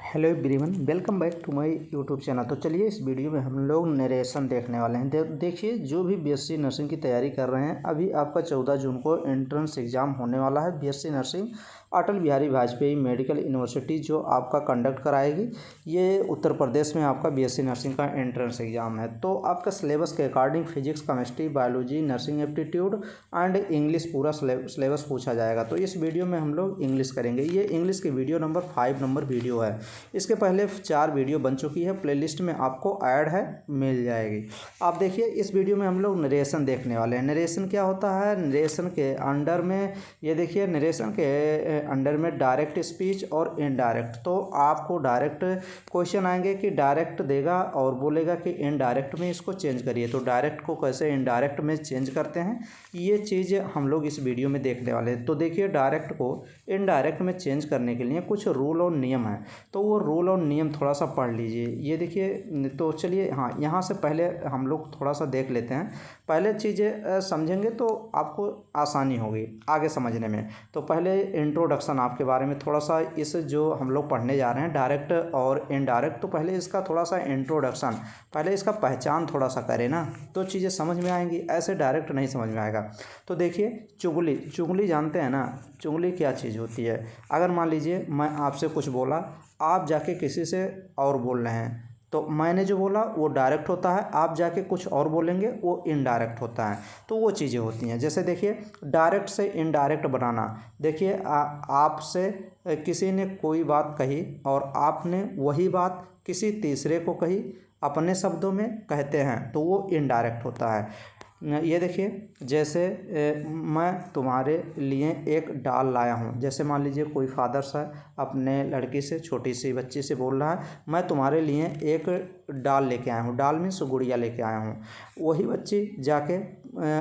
Hello everyone, welcome back to my YouTube channel. तो चलिए इस वीडियो में हम लोग नरेशन देखने वाले हैं। देखिए, जो भी बीएससी नर्सिंग की तैयारी कर रहे हैं, अभी आपका 14 जून को एंट्रेंस एग्ज़ाम होने वाला है। BSc nursing Atal Bihari Vajpayee medical university जो आपका कंडक्ट कराएगी। ये उत्तर प्रदेश में आपका बीएससी नर्सिंग का एंट्रेंस एग्ज़ाम है। तो आपका सिलेबस के according physics, chemistry, biology, nursing aptitude and English पूरा सिलेबस पूछा जाएगा। तो इस वीडियो में हम लोग इंग्लिश करेंगे। ये इंग्लिश की वीडियो नंबर 5 नंबर वीडियो है। इसके पहले 4 वीडियो बन चुकी है, प्लेलिस्ट में आपको ऐड है, मिल जाएगी। आप देखिए, इस वीडियो में हम लोग नरेशन देखने वाले हैं। नरेशन क्या होता है? नरेशन के अंडर में ये देखिए, नरेशन के अंडर में डायरेक्ट स्पीच और इनडायरेक्ट। तो आपको डायरेक्ट क्वेश्चन आएंगे कि डायरेक्ट देगा और बोलेगा कि इनडायरेक्ट में इसको चेंज करिए। तो डायरेक्ट को कैसे इनडायरेक्ट में चेंज करते हैं, ये चीज़ हम लोग इस वीडियो में देखने वाले हैं। तो देखिए, डायरेक्ट को इनडायरेक्ट में चेंज करने के लिए कुछ रूल और नियम है। तो वो रूल और नियम थोड़ा सा पढ़ लीजिए। ये देखिए, तो चलिए यहाँ से पहले हम लोग थोड़ा सा देख लेते हैं। पहले चीज़ें समझेंगे तो आपको आसानी होगी आगे समझने में। तो पहले इंट्रोडक्शन आपके बारे में थोड़ा सा, इस जो हम लोग पढ़ने जा रहे हैं डायरेक्ट और इनडायरेक्ट, तो पहले इसका थोड़ा सा इंट्रोडक्शन, पहले इसका पहचान थोड़ा सा करें ना, तो चीज़ें समझ में आएंगी। ऐसे डायरेक्ट नहीं समझ में आएगा। तो देखिए, चुगली जानते हैं ना? चुगली क्या चीज़ होती है? अगर मान लीजिए मैं आपसे कुछ बोला, आप जाके किसी से और बोल रहे हैं, तो मैंने जो बोला वो डायरेक्ट होता है, आप जाके कुछ और बोलेंगे वो इनडायरेक्ट होता है। तो वो चीज़ें होती हैं। जैसे देखिए, डायरेक्ट से इनडायरेक्ट बनाना। देखिए, आपसे किसी ने कोई बात कही और आपने वही बात किसी तीसरे को कही, अपने शब्दों में कहते हैं, तो वो इनडायरेक्ट होता है। ये देखिए, जैसे मैं तुम्हारे लिए एक डाल लाया हूँ। जैसे मान लीजिए कोई फादर सा अपने लड़की से, छोटी सी बच्ची से बोल रहा है, मैं तुम्हारे लिए एक डाल लेके आया हूँ। डाल मीन्स गुड़िया लेके आया हूँ। वही बच्ची जाके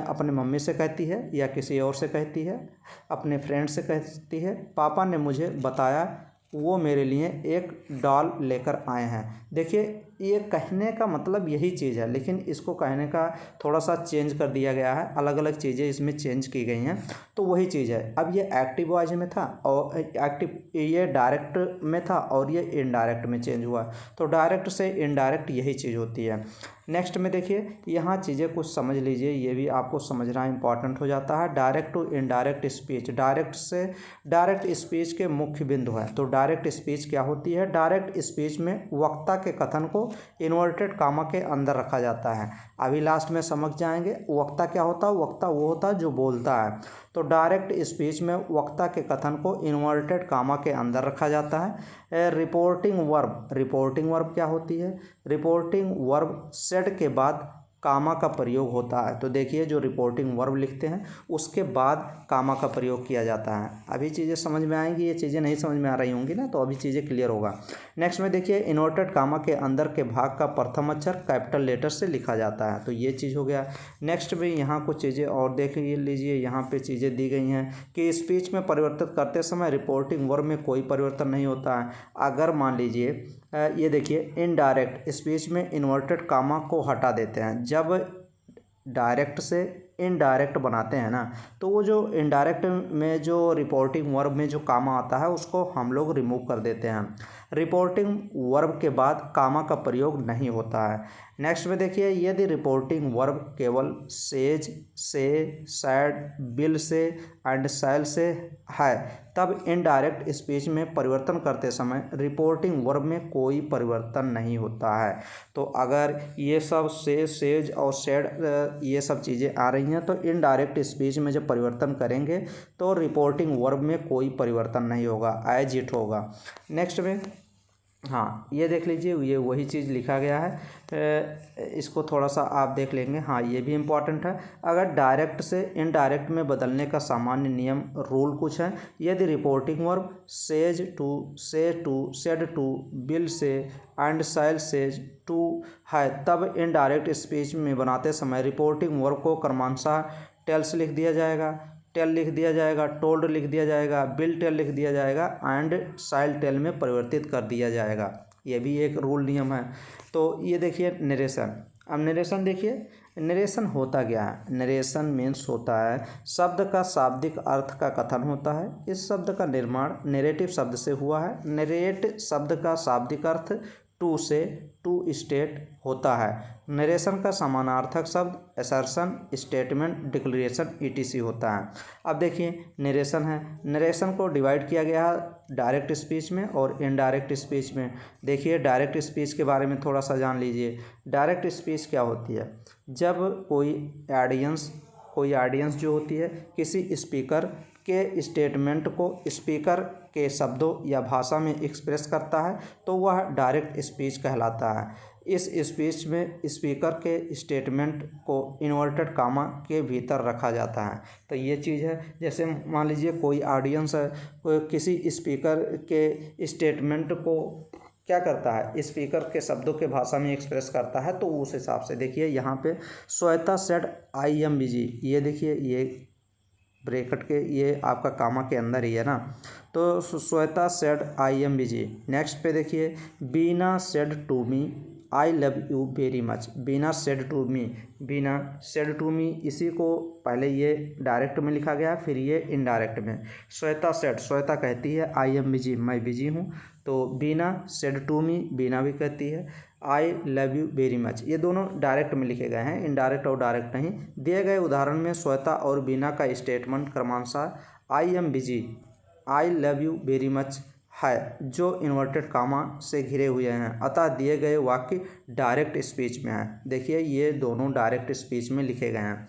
अपने मम्मी से कहती है या किसी और से कहती है, अपने फ्रेंड से कहती है, पापा ने मुझे बताया वो मेरे लिए एक डॉल लेकर आए हैं। देखिए, ये कहने का मतलब यही चीज़ है, लेकिन इसको कहने का थोड़ा सा चेंज कर दिया गया है। अलग अलग चीज़ें इसमें चेंज की गई हैं, तो वही चीज़ है। अब ये एक्टिव वॉइस में था और ये डायरेक्ट में था और ये इनडायरेक्ट में चेंज हुआ। तो डायरेक्ट से इनडायरेक्ट यही चीज़ होती है। नेक्स्ट में देखिए, यहाँ चीज़ें कुछ समझ लीजिए, ये भी आपको समझना इंपॉर्टेंट हो जाता है। Direct to indirect speech, direct से डायरेक्ट स्पीच के मुख्य बिंदु है। तो डायरेक्ट स्पीच क्या होती है? डायरेक्ट स्पीच में वक्ता के कथन को इन्वर्टेड कामा के अंदर रखा जाता है। अभी लास्ट में समझ जाएंगे वक्ता क्या होता है। वक्ता वो होता है जो बोलता है। तो डायरेक्ट स्पीच में वक्ता के कथन को इन्वर्टेड कामा के अंदर रखा जाता है। रिपोर्टिंग वर्ब, रिपोर्टिंग वर्ब क्या होती है? रिपोर्टिंग वर्ब सेड के बाद कामा का प्रयोग होता है। तो देखिए, जो रिपोर्टिंग वर्ब लिखते हैं उसके बाद कामा का प्रयोग किया जाता है। अभी चीज़ें समझ में आएंगी। ये चीज़ें नहीं समझ में आ रही होंगी ना, तो अभी चीज़ें क्लियर होगा। नेक्स्ट में देखिए, इन्वर्टेड कामा के अंदर के भाग का प्रथम अक्षर कैपिटल लेटर से लिखा जाता है। तो ये चीज़ हो गया। नेक्स्ट में यहाँ कुछ चीज़ें और देख लीजिए। यहाँ पे चीज़ें दी गई हैं कि स्पीच में परिवर्तित करते समय रिपोर्टिंग वर्ब में कोई परिवर्तन नहीं होता है। अगर मान लीजिए, ये देखिए, इनडायरेक्ट स्पीच में इन्वर्टेड कामा को हटा देते हैं। जब डायरेक्ट से इनडायरेक्ट बनाते हैं ना, तो वो जो इनडायरेक्ट में जो रिपोर्टिंग वर्ब में जो कामा आता है उसको हम लोग रिमूव कर देते हैं। रिपोर्टिंग वर्ब के बाद कामा का प्रयोग नहीं होता है। नेक्स्ट में देखिए, यदि रिपोर्टिंग वर्ब केवल सेज से, सैड, बिल से एंड सैल से है, तब इनडायरेक्ट स्पीच में परिवर्तन करते समय रिपोर्टिंग वर्ब में कोई परिवर्तन नहीं होता है। तो अगर ये सब से, सेज और सैड ये सब चीज़ें आ रही हैं, तो इनडायरेक्ट स्पीच में जब परिवर्तन करेंगे तो रिपोर्टिंग वर्ब में कोई परिवर्तन नहीं होगा, एज इट होगा। नेक्स्ट में हाँ, ये देख लीजिए, ये वही चीज़ लिखा गया है। इसको थोड़ा सा आप देख लेंगे। हाँ, ये भी इम्पॉर्टेंट है। अगर डायरेक्ट से इनडायरेक्ट में बदलने का सामान्य नियम, रूल कुछ है। यदि रिपोर्टिंग वर्ब सेज टू, से टू, सेड टू, बिल से एंड सैल सेज टू है, तब इनडायरेक्ट स्पीच में बनाते समय रिपोर्टिंग वर्ब को क्रमांशः टेल्स लिख दिया जाएगा, टेल लिख दिया जाएगा, टोल्ड लिख दिया जाएगा, बिल टेल लिख दिया जाएगा एंड साइल टेल में परिवर्तित कर दिया जाएगा। ये भी एक रूल नियम है। तो ये देखिए नरेशन। अब नरेशन देखिए, नरेशन होता क्या है? नरेशन मीन्स होता है शब्द का शाब्दिक अर्थ का कथन होता है। इस शब्द का निर्माण नरेटिव शब्द से हुआ है। नरेट शब्द का शाब्दिक अर्थ टू से टू स्टेट होता है। नरेशन का समानार्थक शब्द असर्शन, स्टेटमेंट, डिक्लेरेशन etc होता है। अब देखिए नरेशन है, नरेशन को डिवाइड किया गया है डायरेक्ट स्पीच में और इनडायरेक्ट स्पीच में। देखिए डायरेक्ट स्पीच के बारे में थोड़ा सा जान लीजिए। डायरेक्ट स्पीच क्या होती है? जब कोई ऑडियंस जो होती है किसी स्पीकर के स्टेटमेंट को स्पीकर के शब्दों या भाषा में एक्सप्रेस करता है तो वह डायरेक्ट स्पीच कहलाता है। इस स्पीच में स्पीकर के स्टेटमेंट को इन्वर्टेड कामा के भीतर रखा जाता है। तो ये चीज़ है, जैसे मान लीजिए कोई ऑडियंस है, कोई किसी स्पीकर के स्टेटमेंट को क्या करता है, स्पीकर के शब्दों के भाषा में एक्सप्रेस करता है, तो उस हिसाब से देखिए यहाँ पे Shweta said I am busy, ये देखिए ये ब्रैकेट के ये आपका कामा के अंदर ही है ना। तो Shweta said I am busy. Next पे देखिए Beena said to me I love you very much. Beena said to me, Beena said to me, इसी को पहले ये डायरेक्ट में लिखा गया फिर ये इनडायरेक्ट में। श्वेता सेड, श्वेता कहती है आई एम बिजी, मैं बिजी हूँ। तो बीना सेड टू मी, बीना भी कहती है आई लव यू वेरी मच। ये दोनों डायरेक्ट में लिखे गए हैं, इनडायरेक्ट और डायरेक्ट नहीं। दिए गए उदाहरण में श्वेता और बीना का स्टेटमेंट क्रमानुसार आई am busy, I love you very much है, जो इन्वर्टेड कामा से घिरे हुए हैं, अतः दिए गए वाक्य डायरेक्ट स्पीच में है। देखिए ये दोनों डायरेक्ट स्पीच में लिखे गए हैं।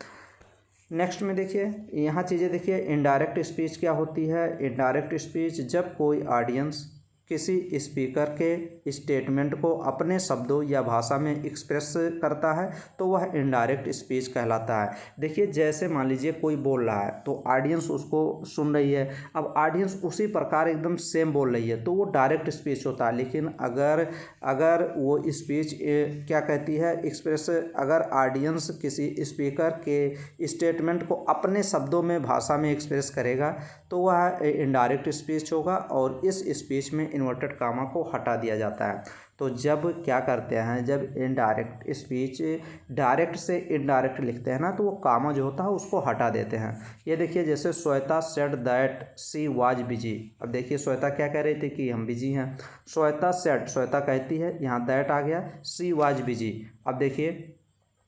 नेक्स्ट में देखिए यहाँ चीज़ें देखिए, इनडायरेक्ट स्पीच क्या होती है? इनडायरेक्ट स्पीच जब कोई ऑडियंस किसी स्पीकर के स्टेटमेंट को अपने शब्दों या भाषा में एक्सप्रेस करता है तो वह इनडायरेक्ट स्पीच कहलाता है। देखिए जैसे मान लीजिए कोई बोल रहा है तो ऑडियंस उसको सुन रही है, अब ऑडियंस उसी प्रकार एकदम सेम बोल रही है तो वो डायरेक्ट स्पीच होता है। लेकिन अगर वो स्पीच क्या कहती है, एक्सप्रेस, अगर ऑडियंस किसी स्पीकर के स्टेटमेंट को अपने शब्दों में भाषा में एक्सप्रेस करेगा तो वह इनडायरेक्ट स्पीच होगा और इस स्पीच में इन्वर्टेड कामा को हटा दिया जाता है। तो जब क्या करते हैं, जब इनडायरेक्ट स्पीच डायरेक्ट से इनडायरेक्ट लिखते हैं ना तो वो कामा जो होता है उसको हटा देते हैं। ये देखिए जैसे Shweta said that she was busy. अब देखिए श्वेता क्या कह रही थी कि हम बिजी हैं। श्वेता सेड, श्वेता कहती है, यहाँ दैट आ गया, सी वाज बिजी। अब देखिए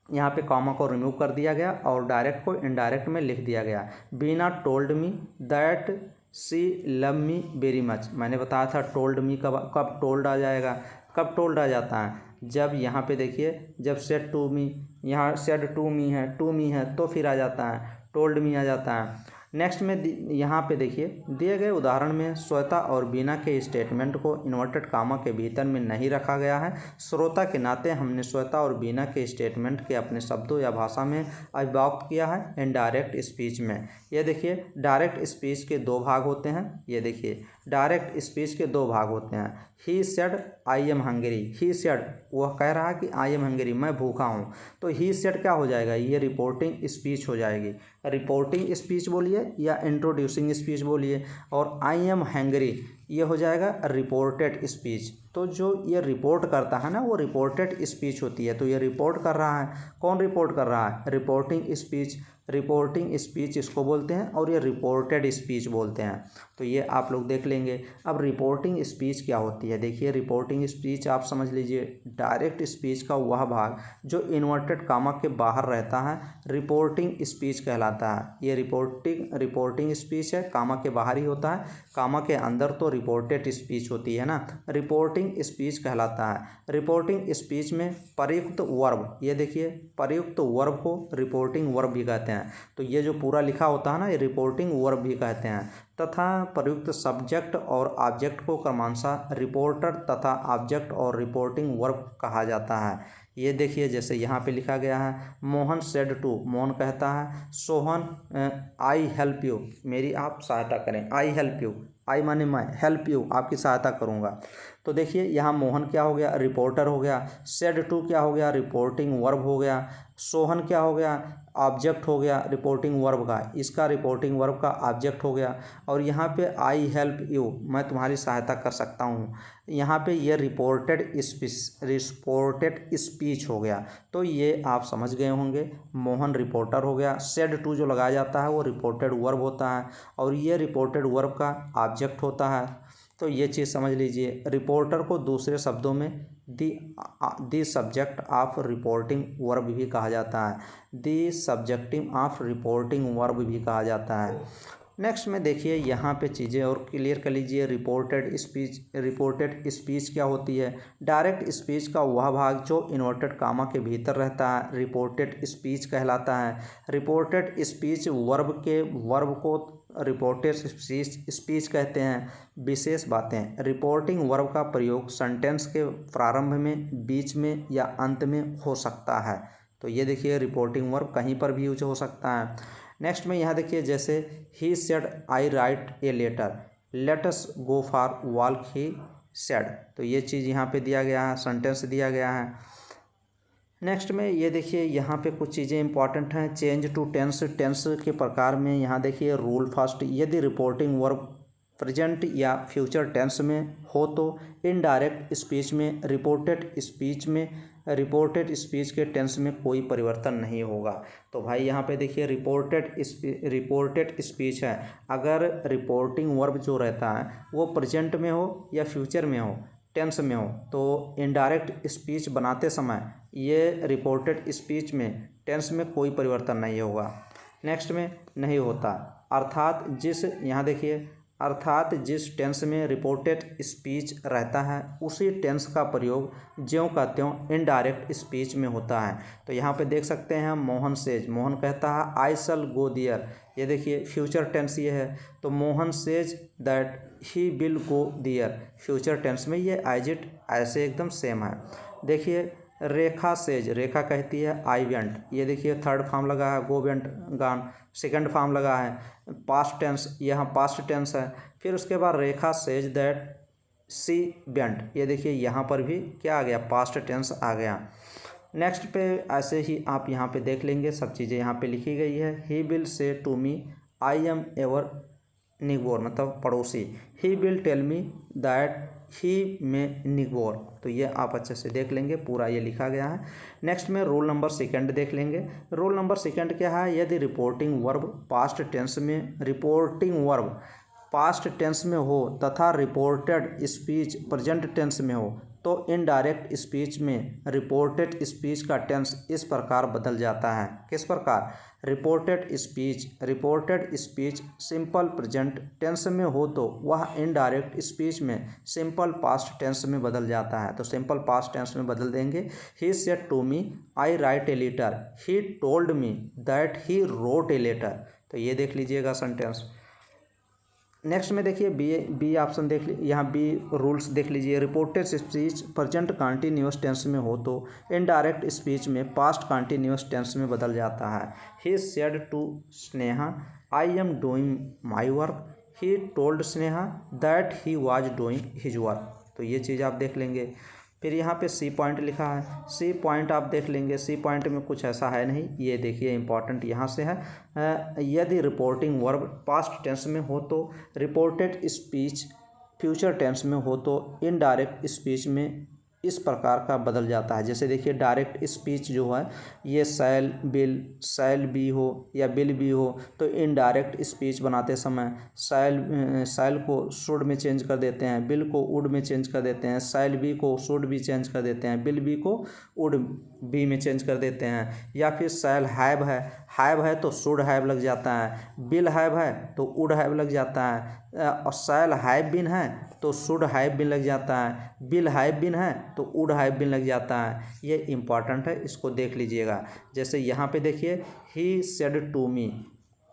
यहाँ पे कॉमा को रिमूव कर दिया गया और डायरेक्ट को इनडायरेक्ट में लिख दिया गया। Beena told me that she love me very much. मैंने बताया था टोल्ड मी कब टोल्ड आ जाएगा, कब टोल्ड आ जाता है, जब यहाँ पे देखिए जब सेड टू मी, यहाँ सेड टू मी है तो फिर आ जाता है टोल्ड मी आ जाता है। नेक्स्ट में यहाँ पे देखिए दिए गए उदाहरण में श्वेता और बीना के स्टेटमेंट को इन्वर्टेड कामा के भीतर में नहीं रखा गया है। श्रोता के नाते हमने श्वेता और बीना के स्टेटमेंट के अपने शब्दों या भाषा में अभिव्यक्त किया है इनडायरेक्ट स्पीच में। ये देखिए डायरेक्ट स्पीच के दो भाग होते हैं। ये देखिए डायरेक्ट स्पीच के दो भाग होते हैं। ही said I M Hungary, he said वह कह रहा है कि आई एम हंगरी, मैं भूखा हूँ। तो ही सेड क्या हो जाएगा, ये रिपोर्टिंग स्पीच हो जाएगी। रिपोर्टिंग स्पीच बोलिए या इंट्रोड्यूसिंग स्पीच बोलिए, और आई एम हैंगरी ये हो जाएगा रिपोर्टेड स्पीच। तो जो ये रिपोर्ट करता है ना वो रिपोर्टेड स्पीच होती है। तो ये रिपोर्ट कर रहा है, कौन रिपोर्ट कर रहा है, रिपोर्टिंग स्पीच। रिपोर्टिंग स्पीच इसको बोलते हैं और ये रिपोर्टेड स्पीच बोलते हैं। तो ये आप लोग देख लेंगे। अब रिपोर्टिंग स्पीच क्या होती है, देखिए रिपोर्टिंग स्पीच आप समझ लीजिए डायरेक्ट स्पीच का वह भाग जो इन्वर्टेड कामा के बाहर रहता है रिपोर्टिंग स्पीच कहलाता है। ये रिपोर्टिंग स्पीच है, कामा के बाहर ही होता है, कामा के अंदर तो रिपोर्टेड स्पीच होती है ना, रिपोर्टिंग स्पीच कहलाता है। रिपोर्टिंग स्पीच में प्रयुक्त वर्ब, ये देखिए प्रयुक्त वर्ब को रिपोर्टिंग वर्ब भी कहते हैं। तो ये जो पूरा लिखा होता है ना ये रिपोर्टिंग वर्ब भी कहते हैं, तथा प्रयुक्त सब्जेक्ट और ऑब्जेक्ट को क्रमानुसार रिपोर्टर तथा ऑब्जेक्ट और रिपोर्टिंग वर्ब कहा जाता है। ये देखिए जैसे यहाँ पे लिखा गया है, मोहन सेड टू, मोहन कहता है, सोहन आई हेल्प यू, मेरी आप सहायता करें, आई हेल्प यू, आई माने मैं, हेल्प यू आपकी सहायता करूँगा। तो देखिए यहाँ मोहन क्या हो गया, रिपोर्टर हो गया। सेड टू क्या हो गया, रिपोर्टिंग वर्ब हो गया। सोहन क्या हो गया, ऑब्जेक्ट हो गया रिपोर्टिंग वर्ब का, इसका रिपोर्टिंग वर्ब का ऑब्जेक्ट हो गया। और यहाँ पे आई हेल्प यू, मैं तुम्हारी सहायता कर सकता हूँ, यहाँ पे ये रिपोर्टेड स्पीच हो गया। तो ये आप समझ गए होंगे, मोहन रिपोर्टर हो गया, सेड टू जो लगाया जाता है वो रिपोर्टेड वर्ब होता है और ये रिपोर्टेड वर्ब का ऑब्जेक्ट होता है। तो ये चीज़ समझ लीजिए। रिपोर्टर को दूसरे शब्दों में the subject of reporting verb भी कहा जाता है, दी सब्जेक्टिव ऑफ रिपोर्टिंग वर्ब भी कहा जाता है। नेक्स्ट में देखिए यहाँ पे चीज़ें और क्लियर कर लीजिए। रिपोर्टेड स्पीच क्या होती है, डायरेक्ट स्पीच का वह भाग जो इन्वर्टेड कामा के भीतर रहता है रिपोर्टेड स्पीच कहलाता है। रिपोर्टेड स्पीच वर्ब को रिपोर्टेड स्पीच कहते हैं। विशेष बातें, रिपोर्टिंग वर्ब का प्रयोग सेंटेंस के प्रारंभ में, बीच में या अंत में हो सकता है। तो ये देखिए रिपोर्टिंग वर्ब कहीं पर भी यूज हो सकता है। नेक्स्ट में यहाँ देखिए, जैसे ही said I write a letter, let us go for walk he said, तो ये चीज़ यहाँ पे दिया गया है, सेंटेंस दिया गया है। नेक्स्ट में ये देखिए यहाँ पे कुछ चीज़ें इंपॉर्टेंट हैं। चेंज टू टेंस, टेंस के प्रकार में यहाँ देखिए रूल फर्स्ट, यदि रिपोर्टिंग वर्ब प्रेजेंट या फ्यूचर टेंस में हो तो इनडायरेक्ट स्पीच में, रिपोर्टेड स्पीच के टेंस में कोई परिवर्तन नहीं होगा। तो भाई यहाँ पे देखिए रिपोर्टेड स्पीच है, अगर रिपोर्टिंग वर्ब जो रहता है वो प्रेजेंट में हो या फ्यूचर में हो, टेंस में हो, तो इनडायरेक्ट स्पीच बनाते समय ये रिपोर्टेड स्पीच में टेंस में कोई परिवर्तन नहीं होगा। नेक्स्ट में नहीं होता, अर्थात जिस टेंस में रिपोर्टेड स्पीच रहता है उसी टेंस का प्रयोग ज्यों का त्यों इनडायरेक्ट स्पीच में होता है। तो यहाँ पे देख सकते हैं मोहन सेज, मोहन कहता है आई शल गो दियर, ये देखिए फ्यूचर टेंस ये है, तो Mohan says that he will go there, future tense में ये एज इट ऐसे एकदम सेम है। देखिए रेखा सेज, रेखा कहती है आई वेंट, ये देखिए थर्ड फॉर्म लगा है, go went gone, second form लगा है, पास्ट टेंस, यहाँ पास्ट टेंस है। फिर उसके बाद रेखा सेज दैट सी वेंट, ये देखिए यहाँ पर भी क्या आ गया, पास्ट टेंस आ गया। नेक्स्ट पे ऐसे ही आप यहाँ पे देख लेंगे, सब चीज़ें यहाँ पे लिखी गई है। He will say to me I am ever neighbour, मतलब पड़ोसी, he will tell me that he my neighbour, तो ये आप अच्छे से देख लेंगे, पूरा ये लिखा गया है। नेक्स्ट में रोल नंबर सेकंड देख लेंगे। रोल नंबर सेकंड क्या है, यदि रिपोर्टिंग वर्ब पास्ट टेंस में हो तथा रिपोर्टेड स्पीच प्रेजेंट टेंस में हो तो इनडायरेक्ट स्पीच में रिपोर्टेड स्पीच का टेंस इस प्रकार बदल जाता है। किस प्रकार, reported speech simple present tense में हो तो वह इनडायरेक्ट स्पीच में सिंपल पास्ट टेंस में बदल जाता है। तो सिंपल पास्ट टेंस में बदल देंगे। He said to me I write a letter, he told me that he wrote a letter, तो ये देख लीजिएगा सेंटेंस। नेक्स्ट में देखिए बी ऑप्शन देख लीजिए, यहाँ बी रूल्स देख लीजिए। Reported speech present continuous tense में हो तो इनडायरेक्ट स्पीच में पास्ट कंटिन्यूअस टेंस में बदल जाता है। He said to Sneha I am doing my work, he told Sneha that he was doing his work, तो ये चीज़ आप देख लेंगे। फिर यहाँ पे सी पॉइंट लिखा है, सी पॉइंट आप देख लेंगे। सी पॉइंट में कुछ ऐसा है नहीं, ये देखिए इंपॉर्टेंट यहाँ से है। यदि रिपोर्टिंग वर्ब पास्ट टेंस में हो तो रिपोर्टेड स्पीच फ्यूचर टेंस में हो तो इनडायरेक्ट स्पीच में इस प्रकार का बदल जाता है। जैसे देखिए डायरेक्ट स्पीच जो है ये शैल बी हो या बिल बी हो तो इनडायरेक्ट स्पीच बनाते समय शैल को शुड में चेंज कर देते हैं, बिल को वुड में चेंज कर देते हैं, शैल बी को शुड भी चेंज कर देते हैं, बिल बी को वुड बी में चेंज कर देते हैं। या फिर शैल हैव है तो शुड हैव लग जाता है, बिल हैव है तो वुड हैव लग जाता है, और शैल हैव बीन है तो शुड हैव बीन लग जाता है, बिल हैव बीन है तो वुड हैव बीन लग जाता है। ये इंपॉर्टेंट है, इसको देख लीजिएगा। जैसे यहाँ पे देखिए he said to me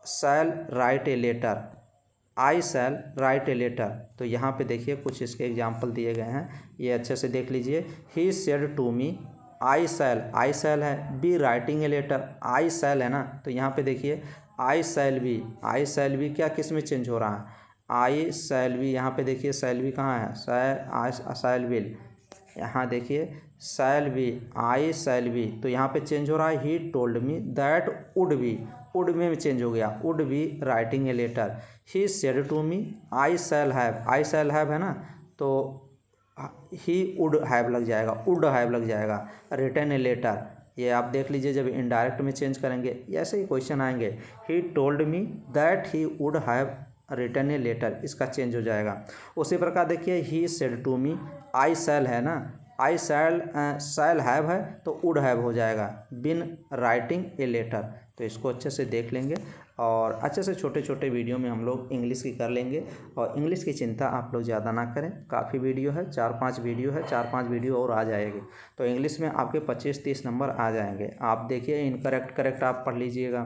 shall write a letter, I shall write a letter, तो यहाँ पे देखिए कुछ इसके एग्जाम्पल दिए गए हैं, ये अच्छे से देख लीजिए। ही सेड टू मी आई शैल है, B writing a letter, I शैल है ना, तो यहाँ पे देखिए आई शैल बी क्या किस में चेंज हो रहा है, आई शैल बी, यहाँ पे देखिए शैल बी कहाँ है, शैल विल, यहाँ देखिए shall be, I shall be, तो यहाँ पे चेंज हो रहा है he told me that would be, would में चेंज हो गया, would be writing a letter, he said to me I shall have है ना, तो ही वुड हैव लग जाएगा, वुड हैव लग जाएगा, रिटन ए लेटर, ये आप देख लीजिए जब इनडायरेक्ट में चेंज करेंगे ऐसे ही क्वेश्चन आएंगे, he told me that he would have written a letter, इसका चेंज हो जाएगा। उसी प्रकार देखिए he said to me, I शैल है ना, आई शैल हैव है तो वुड हैव हो जाएगा, बिन राइटिंग ए लेटर, तो इसको अच्छे से देख लेंगे और अच्छे से छोटे छोटे वीडियो में हम लोग इंग्लिश की कर लेंगे। और इंग्लिश की चिंता आप लोग ज़्यादा ना करें, काफ़ी वीडियो है, 4-5 वीडियो है, 4-5 वीडियो और आ जाएगी, तो इंग्लिश में आपके 25-30 नंबर आ जाएंगे। आप देखिए इनकरेक्ट आप पढ़ लीजिएगा,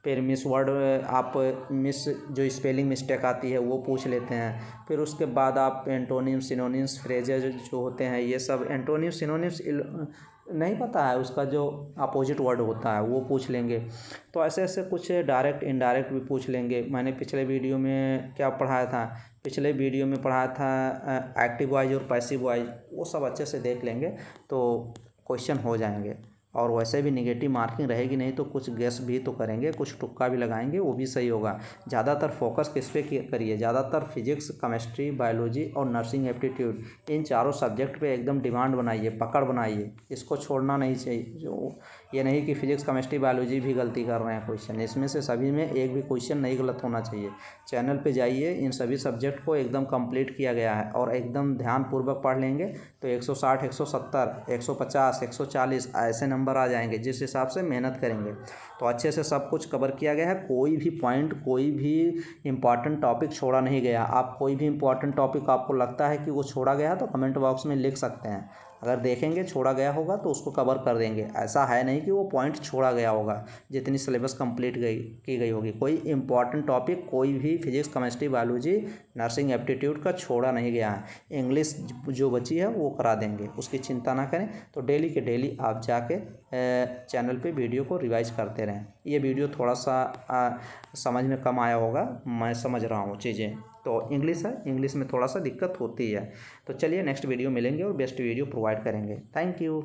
फिर मिस वर्ड आप मिस जो स्पेलिंग मिस्टेक आती है वो पूछ लेते हैं, फिर उसके बाद आप एंटोनिम्स सिनोनिम्स फ्रेजेज जो होते हैं ये सब, एंटोनिम्स सिनोनिम्स नहीं पता है उसका जो अपोजिट वर्ड होता है वो पूछ लेंगे। तो ऐसे ऐसे कुछ डायरेक्ट इनडायरेक्ट भी पूछ लेंगे। मैंने पिछले वीडियो में क्या पढ़ाया था, पिछले वीडियो में पढ़ाया था एक्टिव वॉइस और पैसिव वॉइस, वो सब अच्छे से देख लेंगे तो क्वेश्चन हो जाएंगे। और वैसे भी नेगेटिव मार्किंग रहेगी नहीं तो कुछ गेस भी तो करेंगे, कुछ तुक्का भी लगाएंगे, वो भी सही होगा। ज़्यादातर फोकस किस पे करिए, ज़्यादातर फिजिक्स, केमिस्ट्री, बायोलॉजी और नर्सिंग एप्टीट्यूड, इन चारों सब्जेक्ट पे एकदम डिमांड बनाइए, पकड़ बनाइए, इसको छोड़ना नहीं चाहिए। जो ये नहीं कि फिजिक्स केमिस्ट्री बायोलॉजी भी गलती कर रहे हैं क्वेश्चन, इसमें से सभी में एक भी क्वेश्चन नहीं गलत होना चाहिए। चैनल पे जाइए, इन सभी सब्जेक्ट को एकदम कंप्लीट किया गया है और एकदम ध्यानपूर्वक पढ़ लेंगे तो 160, 170, 150, 140 ऐसे नंबर आ जाएंगे जिस हिसाब से मेहनत करेंगे। तो अच्छे से सब कुछ कवर किया गया है, कोई भी पॉइंट, कोई भी इम्पॉर्टेंट टॉपिक छोड़ा नहीं गया। आप कोई भी इम्पॉर्टेंट टॉपिक आपको लगता है कि वो छोड़ा गया है तो कमेंट बॉक्स में लिख सकते हैं, अगर देखेंगे छोड़ा गया होगा तो उसको कवर कर देंगे। ऐसा है नहीं कि वो पॉइंट छोड़ा गया होगा, जितनी सिलेबस कंप्लीट की गई होगी। कोई इंपॉर्टेंट टॉपिक कोई भी physics chemistry biology nursing aptitude का छोड़ा नहीं गया है। इंग्लिश जो बची है वो करा देंगे, उसकी चिंता ना करें। तो डेली के डेली आप जाके चैनल पे वीडियो को रिवाइज करते रहें। ये वीडियो थोड़ा सा समझ में कम आया होगा, मैं समझ रहा हूँ चीज़ें, तो इंग्लिश है, इंग्लिश में थोड़ा सा दिक्कत होती है। तो चलिए नेक्स्ट वीडियो मिलेंगे और बेस्ट वीडियो प्रोवाइड करेंगे। Thank you.